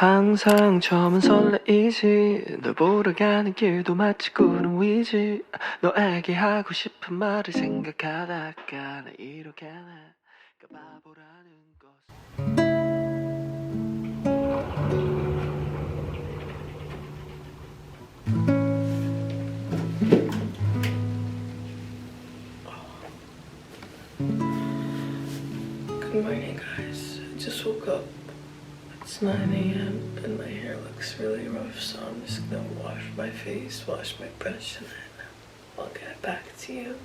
항상 처음은 설레이지 널 보러 가는 길도 마치 꾸는 위지 너에게 하고 싶은 말을 생각하다가 나 이렇게 나가 바보라는 것 Good morning guys, I just woke up. It's 9 a.m. and my hair looks really rough, so I'm just gonna wash my face, wash my brush, and then I'll get back to you.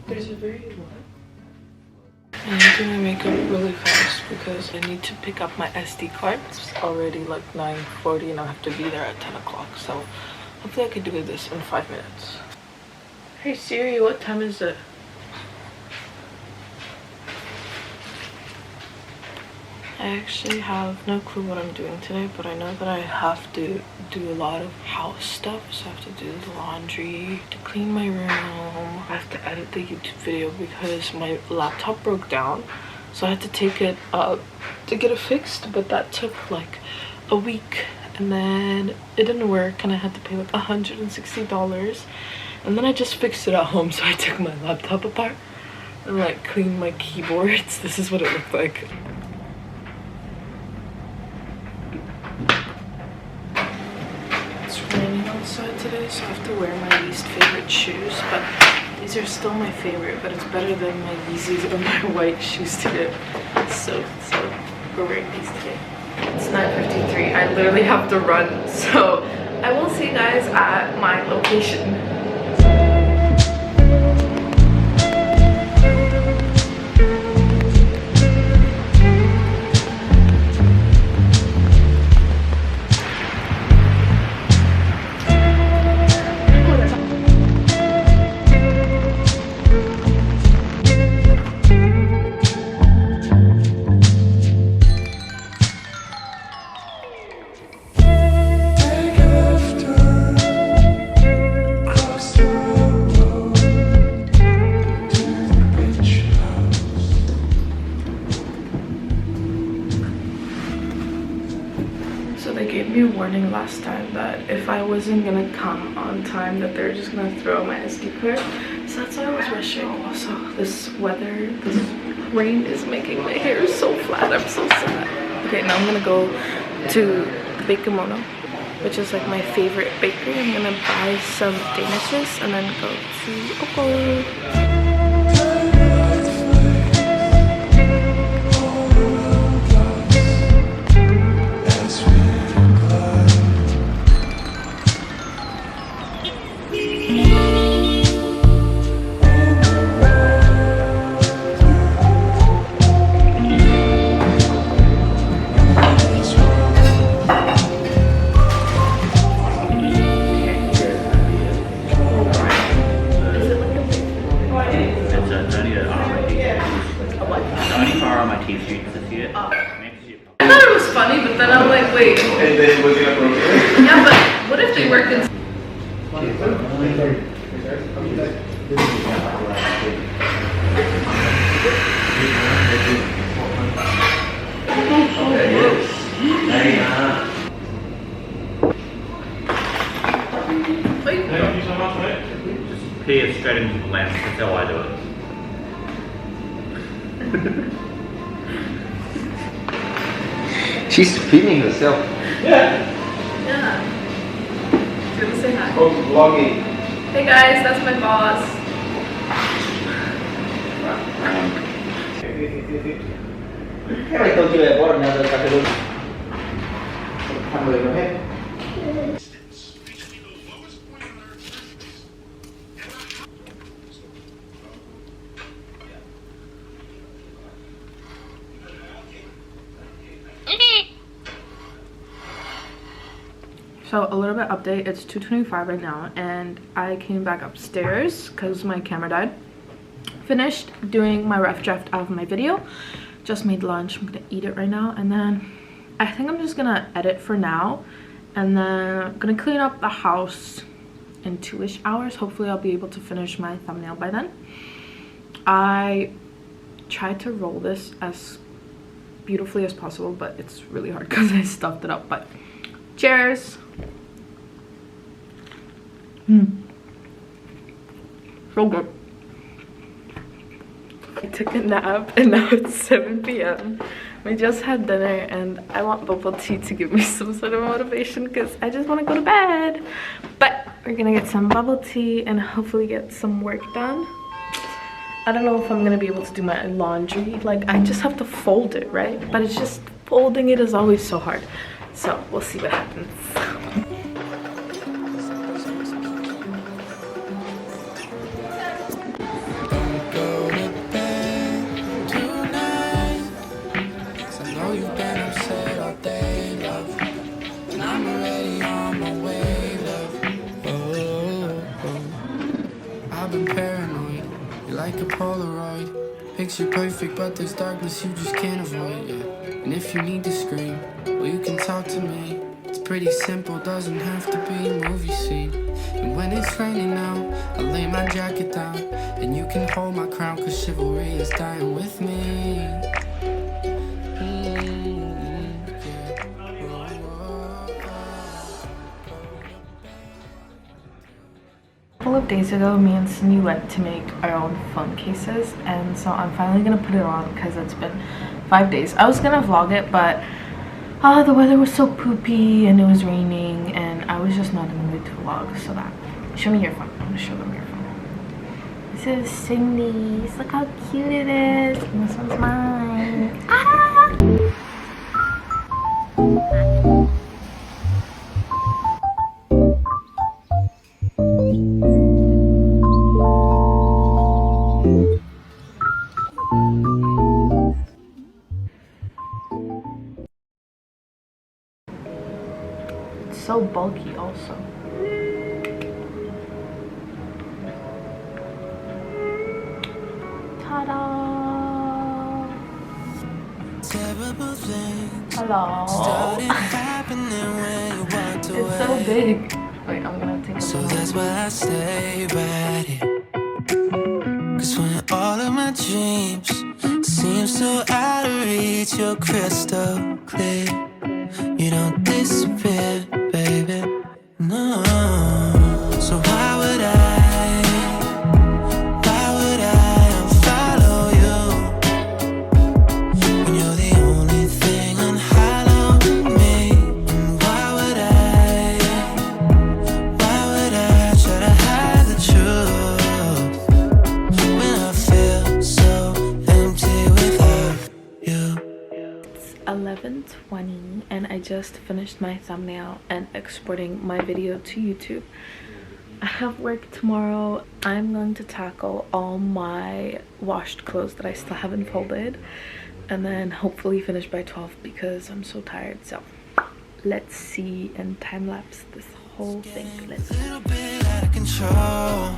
There's a very I'm doing my makeup really fast because I need to pick up my SD card. It's already like 9:40 and I have to be there at 10 o'clock. So hopefully I can do this in 5 minutes. Hey Siri, what time is it? I actually have no clue what I'm doing today, but I know that I have to do a lot of house stuff. So I have to do the laundry, to clean my room. I have to edit the YouTube video because my laptop broke down. So I had to take it up to get it fixed, but that took like a week. And then it didn't work and I had to pay like $160. And then I just fixed it at home, so I took my laptop apart and like cleaned my keyboards. This is what it looked like. Outside today, so I have to wear my least favorite shoes, but these are still my favorite, but it's better than my Yeezys or my white shoes today. So we're wearing these today. It's 9:53. I literally have to run, so I will see you guys at my location. Warning last time that if I wasn't gonna come on time that they're just gonna throw my SD card, so that's why I was rushing. Also, this weather, this rain is making my hair so flat. I'm so sad. Okay, now I'm gonna go to Bakemono, which is like my favorite bakery. I'm gonna buy some danishes and then go to Oko. I thought it was funny, but then I'm like, wait. Yeah, but what if they work in... Thank you so much, mate. Just peer straight into the lens. That's how I do it. She's filming herself. Yeah. Gonna say hi. Oh, vlogging. Hey guys, that's my boss. I told you I bought another catalog. So a little bit update, it's 2:25 right now and I came back upstairs because my camera died. Finished doing my rough draft of my video. just made lunch. I'm gonna eat it right now, and then I think I'm just gonna edit for now, and then I'm gonna clean up the house in 2-ish hours. Hopefully I'll be able to finish my thumbnail by then. I tried to roll this as beautifully as possible, but it's really hard because I stuffed it up. But cheers. So good. I took a nap and now it's 7 p.m. We just had dinner and I want bubble tea to give me some sort of motivation because I just want to go to bed. But we're gonna get some bubble tea and hopefully get some work done. I don't know if I'm gonna be able to do my laundry. Like, I just have to fold it, right? But it's just folding it is always so hard. So we'll see what happens. Like a Polaroid, picture perfect, but there's darkness you just can't avoid, yeah. And if you need to scream, well, you can talk to me. It's pretty simple, doesn't have to be a movie scene. And when it's raining out, I lay my jacket down, and you can hold my crown, cause chivalry is dying with me. A couple of days ago, me and Cindy went to make our own phone cases, and so I'm finally gonna put it on because it's been 5 days. I was gonna vlog it, but the weather was so poopy and it was raining and I was just not in the mood to vlog. So that, show me your phone. I'm gonna show them your phone. This is Cindy's. Look how cute it is. And this one's mine. Ah! So bulky also. Ta-da! Hello. It's so big. Wait, I'm gonna take a So that's why I stay right here. Cause when all of my dreams seem so out of reach, you're crystal clear. You don't disappear, baby, no. So why would I follow you when you're the only thing unhollow in me? And why would I try to hide the truth when I feel so empty without you? 11:20 and I just finished my thumbnail and exporting my video to YouTube. I have work tomorrow. I'm going to tackle all my washed clothes that I still haven't folded and then hopefully finish by 12 because I'm so tired. So let's see and time lapse this whole thing. Let's a little bit out of control.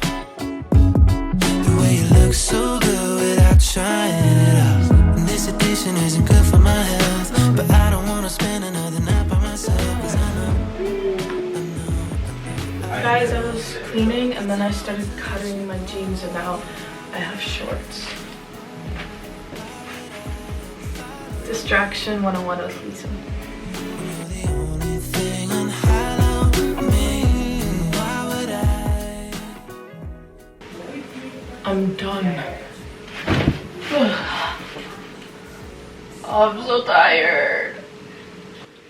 The way you look so good without trying it out. And this addiction isn't good for my health, but I don't want to spend another night by myself. Cause I know. Guys, I was cleaning and then I started cutting my jeans and now I have shorts. Distraction 101 with Lisa. I'm done. I'm so tired.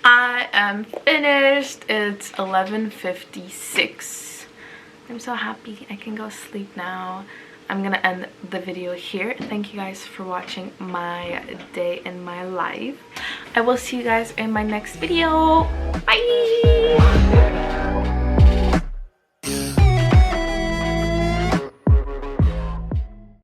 I am finished. It's 11:56. I'm so happy. I can go sleep now. I'm gonna end the video here. Thank you guys for watching my day in my life. I will see you guys in my next video. Bye.